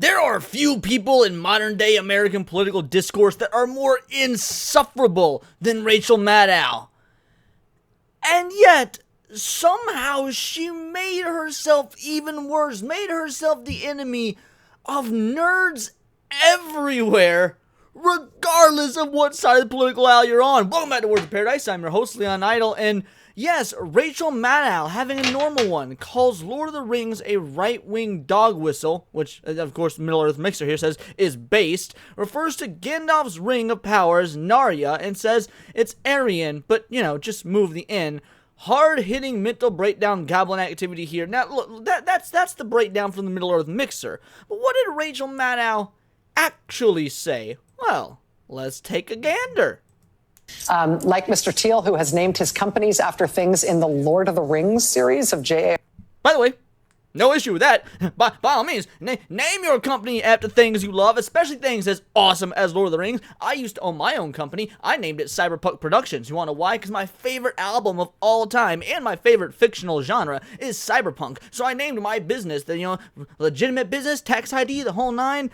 There are few people in modern day American political discourse that are more insufferable than Rachel Maddow. And yet, somehow she made herself even worse, made herself the enemy of nerds everywhere, regardless of what side of the political aisle you're on. Welcome back to Words of Paradise. I'm your host, Leon Idle, and yes, Rachel Maddow, having a normal one, calls Lord of the Rings a right-wing dog whistle, which, of course, Middle-earth Mixer here says is based, refers to Gandalf's Ring of Power as Naria, and says it's Aryan, but, just move the N. Hard-hitting mental breakdown goblin activity here. Now, look, that's the breakdown from the Middle-earth Mixer. But what did Rachel Maddow actually say? Well, let's take a gander. Like Mr. Teal, who has named his companies after things in the Lord of the Rings series of J.A. By the way, no issue with that. By all means, name your company after things you love, especially things as awesome as Lord of the Rings. I used to own my own company. I named it Cyberpunk Productions. You want to know why? Because my favorite album of all time and my favorite fictional genre is cyberpunk. So I named my business, the legitimate business, tax ID, the whole nine.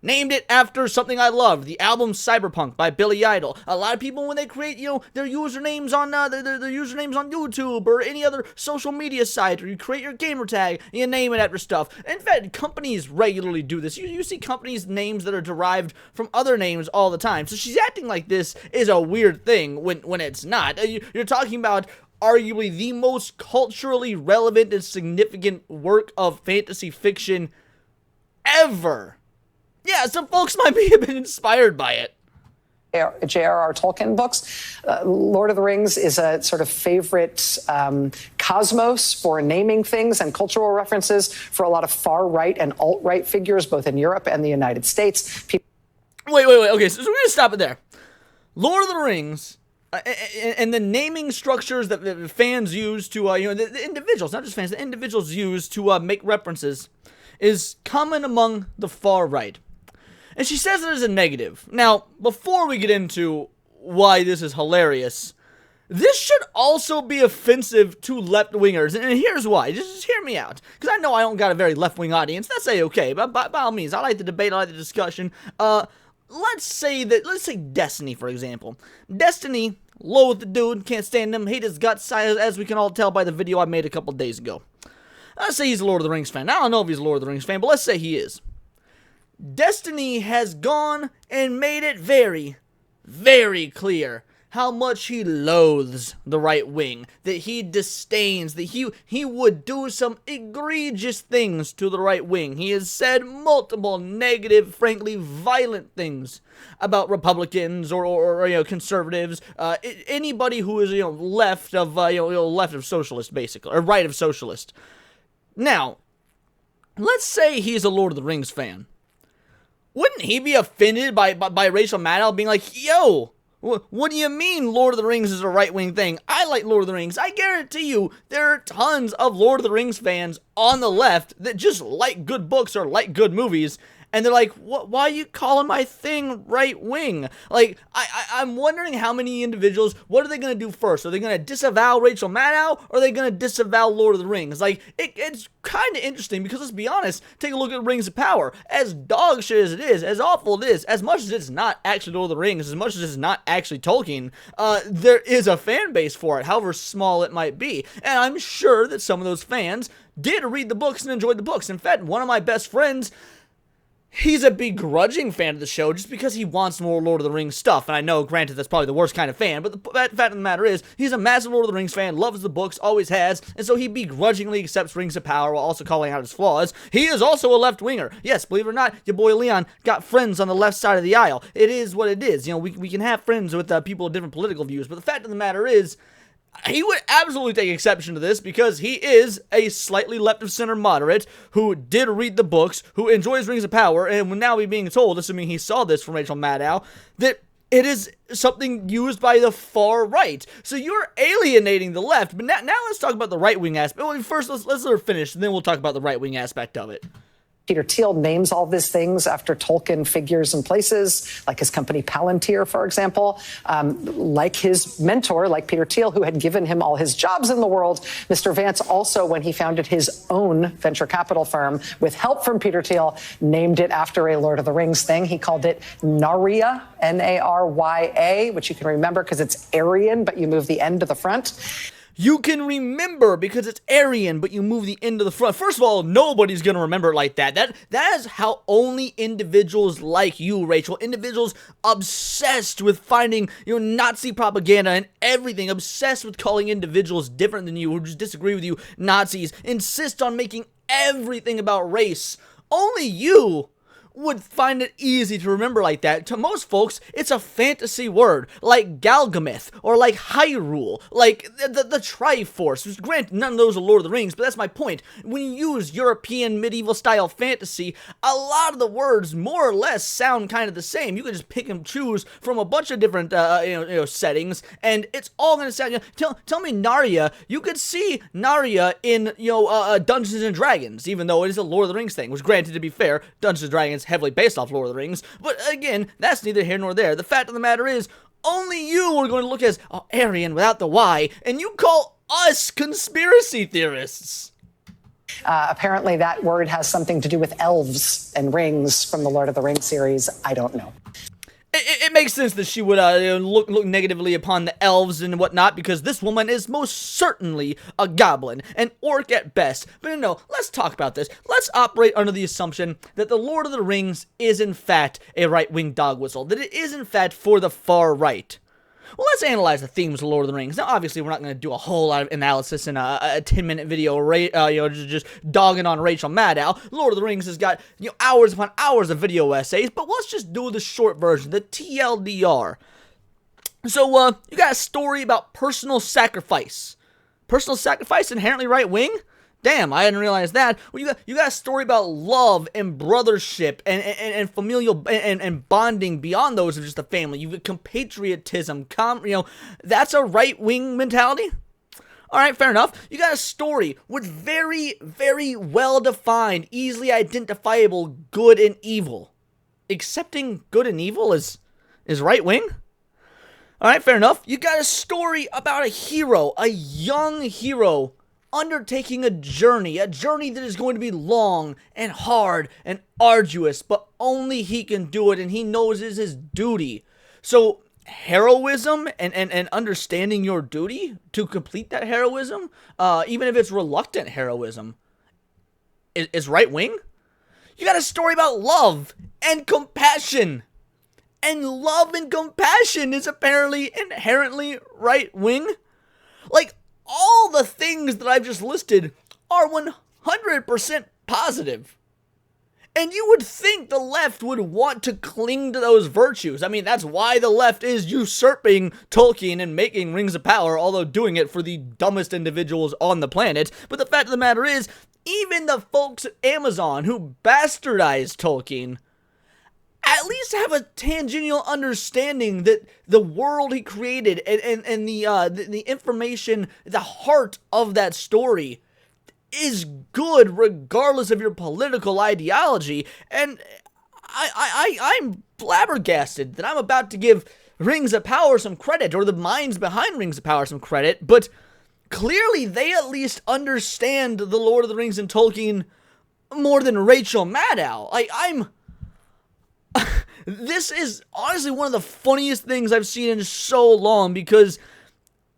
Named it after something I loved, the album Cyberpunk by Billy Idol. A lot of people, when they create, their usernames on their usernames on YouTube or any other social media site, or you create your gamer tag, and you name it after stuff. In fact, companies regularly do this. You see companies' names that are derived from other names all the time. So she's acting like this is a weird thing when it's not. You're talking about arguably the most culturally relevant and significant work of fantasy fiction ever. Yeah, some folks might have been inspired by it. J.R.R. Tolkien books. Lord of the Rings is a sort of favorite cosmos for naming things and cultural references for a lot of far-right and alt-right figures, both in Europe and the United States. Wait. Okay, so we're going to stop it there. Lord of the Rings and the naming structures that the fans use to, the individuals, not just fans, the individuals use to make references is common among the far right. And she says it as a negative. Now, before we get into why this is hilarious, this should also be offensive to left-wingers. And here's why. Just hear me out. Because I know I don't got a very left-wing audience. That's A-okay. But by all means, I like the debate. I like the discussion. Let's say Destiny, for example. Destiny, loathe the dude. Can't stand him. Hate his guts, as we can all tell by the video I made a couple days ago. Let's say he's a Lord of the Rings fan. I don't know if he's a Lord of the Rings fan, but let's say he is. Destiny has gone and made it very, very clear how much he loathes the right wing, that he disdains, that he would do some egregious things to the right wing. He has said multiple negative, frankly violent things about Republicans or conservatives, anybody who is left of socialist, basically, or right of socialist. Now, let's say he's a Lord of the Rings fan. Wouldn't he be offended by Rachel Maddow being like, yo, what do you mean Lord of the Rings is a right-wing thing? I like Lord of the Rings. I guarantee you there are tons of Lord of the Rings fans on the left that just like good books or like good movies. And they're like, why are you calling my thing right-wing? Like, I'm wondering how many individuals, what are they going to do first? Are they going to disavow Rachel Maddow, or are they going to disavow Lord of the Rings? Like, it's kind of interesting, because let's be honest, take a look at Rings of Power. As dog shit as it is, as awful it is, as much as it's not actually Lord of the Rings, as much as it's not actually Tolkien, there is a fan base for it, however small it might be. And I'm sure that some of those fans did read the books and enjoyed the books. In fact, one of my best friends, he's a begrudging fan of the show just because he wants more Lord of the Rings stuff. And I know, granted, that's probably the worst kind of fan, but the fact of the matter is, he's a massive Lord of the Rings fan, loves the books, always has, and so he begrudgingly accepts Rings of Power while also calling out his flaws. He is also a left-winger. Yes, believe it or not, your boy Leon got friends on the left side of the aisle. It is what it is. We can have friends with people with different political views, but the fact of the matter is, he would absolutely take exception to this because he is a slightly left-of-center moderate who did read the books, who enjoys Rings of Power, and would now be being told, assuming he saw this from Rachel Maddow, that it is something used by the far right. So you're alienating the left. But now let's talk about the right-wing aspect. Well, first, let's let her finish, and then we'll talk about the right-wing aspect of it. Peter Thiel names all these things after Tolkien figures and places, like his company Palantir, for example. Like his mentor, like Peter Thiel, who had given him all his jobs in the world, Mr. Vance also, when he founded his own venture capital firm with help from Peter Thiel, named it after a Lord of the Rings thing. He called it Naria, Narya, which you can remember because it's Aryan, but you move the end to the front. You can remember because it's Aryan, but you move the end to the front. First of all, nobody's going to remember it like that. That is how only individuals like you, Rachel, individuals obsessed with finding, Nazi propaganda and everything, obsessed with calling individuals different than you, who just disagree with you, Nazis, insist on making everything about race. Only you would find it easy to remember like that. To most folks, it's a fantasy word, like Galgameth, or like Hyrule, like the Triforce. Granted, none of those are Lord of the Rings, but that's my point. When you use European medieval-style fantasy, a lot of the words more or less sound kind of the same. You can just pick and choose from a bunch of different, settings, and it's all going to sound, tell me Naria, you could see Naria in, Dungeons and Dragons, even though it is a Lord of the Rings thing, which granted, to be fair, Dungeons and Dragons heavily based off Lord of the Rings, but again, that's neither here nor there. The fact of the matter is, only you are going to look as Aryan without the Y, and you call us conspiracy theorists. Apparently that word has something to do with elves and rings from the Lord of the Rings series. I don't know. It makes sense that she would look negatively upon the elves and whatnot, because this woman is most certainly a goblin, an orc at best. But no, let's talk about this. Let's operate under the assumption that the Lord of the Rings is in fact a right-wing dog whistle, that it is in fact for the far right. Well, let's analyze the themes of Lord of the Rings. Now, obviously, we're not going to do a whole lot of analysis in a 10-minute video, just dogging on Rachel Maddow. Lord of the Rings has got, hours upon hours of video essays, but let's just do the short version, the TLDR. So, you got a story about personal sacrifice. Personal sacrifice inherently right-wing? Damn, I didn't realize that. Well, you got a story about love and brothership and familial and bonding beyond those of just a family. You've got compatriotism, that's a right-wing mentality? Alright, fair enough. You got a story with very, very well-defined, easily identifiable good and evil. Accepting good and evil is right-wing? Alright, fair enough. You got a story about a hero, a young hero, undertaking a journey that is going to be long and hard and arduous, but only he can do it, and he knows it is his duty. So, heroism and understanding your duty to complete that heroism, even if it's reluctant heroism, is right-wing? You got a story about love and compassion, and love and compassion is apparently inherently right-wing? Like, all the things that I've just listed are 100% positive. And you would think the left would want to cling to those virtues. I mean, that's why the left is usurping Tolkien and making Rings of Power, although doing it for the dumbest individuals on the planet. But the fact of the matter is, even the folks at Amazon who bastardized Tolkien at least have a tangential understanding that the world he created and the information, the heart of that story is good regardless of your political ideology. And I'm flabbergasted that I'm about to give Rings of Power some credit, or the minds behind Rings of Power some credit, but clearly they at least understand the Lord of the Rings and Tolkien more than Rachel Maddow. This is honestly one of the funniest things I've seen in so long, because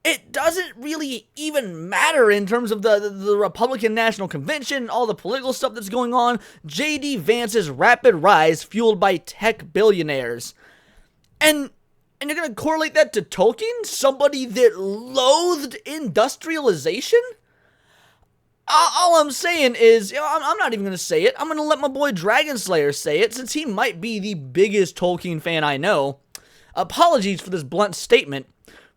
it doesn't really even matter in terms of the Republican National Convention and all the political stuff that's going on. J.D. Vance's rapid rise fueled by tech billionaires. And you're going to correlate that to Tolkien? Somebody that loathed industrialization? All I'm saying is, I'm not even going to say it. I'm going to let my boy Dragonslayer say it, since he might be the biggest Tolkien fan I know. Apologies for this blunt statement,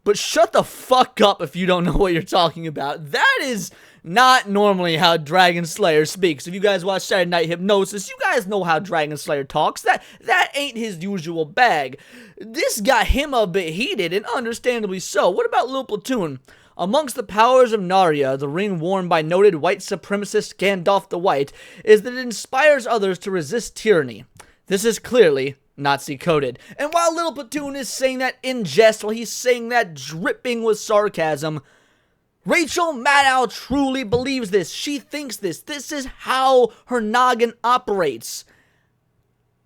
but shut the fuck up if you don't know what you're talking about. That is not normally how Dragonslayer speaks. If you guys watch Saturday Night Hypnosis, you guys know how Dragonslayer talks. That ain't his usual bag. This got him a bit heated, and understandably so. What about Lil Platoon? Amongst the powers of Naria, the ring worn by noted white supremacist Gandalf the White, is that it inspires others to resist tyranny. This is clearly Nazi-coded. And while Little Platoon is saying that in jest, while he's saying that dripping with sarcasm, Rachel Maddow truly believes this. She thinks this. This is how her noggin operates.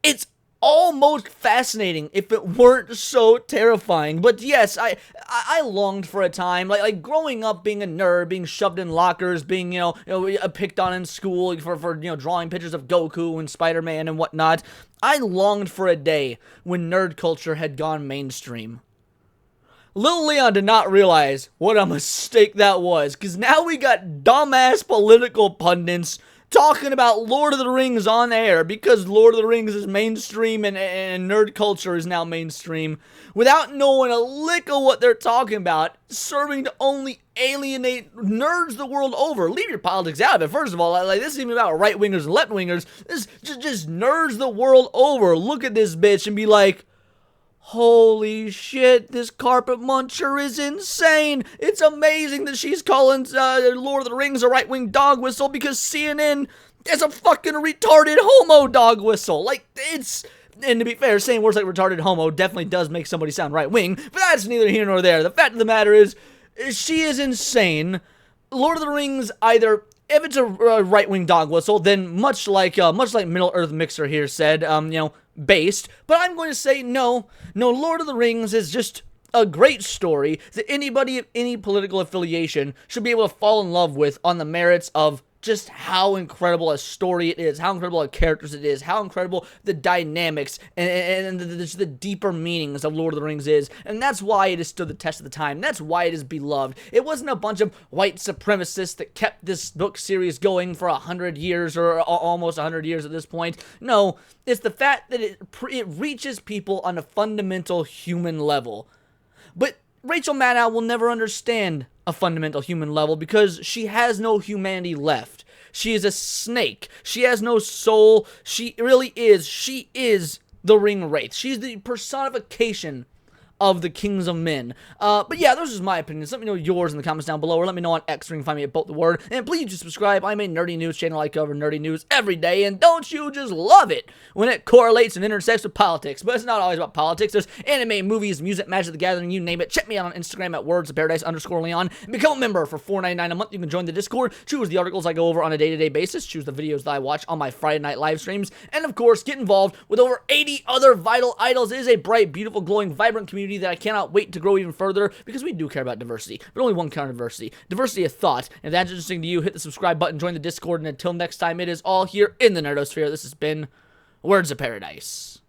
It's almost fascinating if it weren't so terrifying. But yes, I longed for a time, like growing up being a nerd, being shoved in lockers, being, picked on in school for drawing pictures of Goku and Spider-Man and whatnot. I longed for a day when nerd culture had gone mainstream. Lil Leon did not realize what a mistake that was, because now we got dumbass political pundits talking about Lord of the Rings on air because Lord of the Rings is mainstream and nerd culture is now mainstream without knowing a lick of what they're talking about, serving to only alienate nerds the world over. Leave your politics out of it. First of all, this isn't even about right-wingers and left-wingers. This is just nerds the world over. Look at this bitch and be like, holy shit, this carpet muncher is insane. It's amazing that she's calling Lord of the Rings a right-wing dog whistle because CNN is a fucking retarded homo dog whistle. And to be fair, saying words like retarded homo definitely does make somebody sound right-wing, but that's neither here nor there. The fact of the matter is, she is insane. Lord of the Rings, either, if it's a right-wing dog whistle, then much like Middle-earth Mixer here said, based, but I'm going to say no, Lord of the Rings is just a great story that anybody of any political affiliation should be able to fall in love with on the merits of just how incredible a story it is, how incredible the characters it is, how incredible the dynamics and the deeper meanings of Lord of the Rings is, and that's why it has stood the test of the time. That's why it is beloved. It wasn't a bunch of white supremacists that kept this book series going for 100 years or almost 100 years at this point. No, it's the fact that it reaches people on a fundamental human level. But Rachel Maddow will never understand a fundamental human level because she has no humanity left. She is a snake. She has no soul. She is the Ring Wraith. She's the personification of the kings of men. But yeah, those are just my opinions. Let me know yours in the comments down below, or let me know on X, where you can find me at Both the Word. And please just subscribe. I'm a nerdy news channel. I cover nerdy news every day, and don't you just love it when it correlates and intersects with politics? But it's not always about politics. There's anime, movies, music, Magic the Gathering, you name it. Check me out on Instagram at wordsofparadise_Leon, and become a member for $4.99 a month. You can join the Discord, choose the articles I go over on a day-to-day basis, choose the videos that I watch on my Friday night live streams, and of course, get involved with over 80 other vital idols. It is a bright, beautiful, glowing, vibrant community that I cannot wait to grow even further, because we do care about diversity, but only one kind of diversity. Diversity of thought. And if that's interesting to you, hit the subscribe button, join the Discord, and until next time, it is all here in the Nerdosphere. This has been Words of Paradise.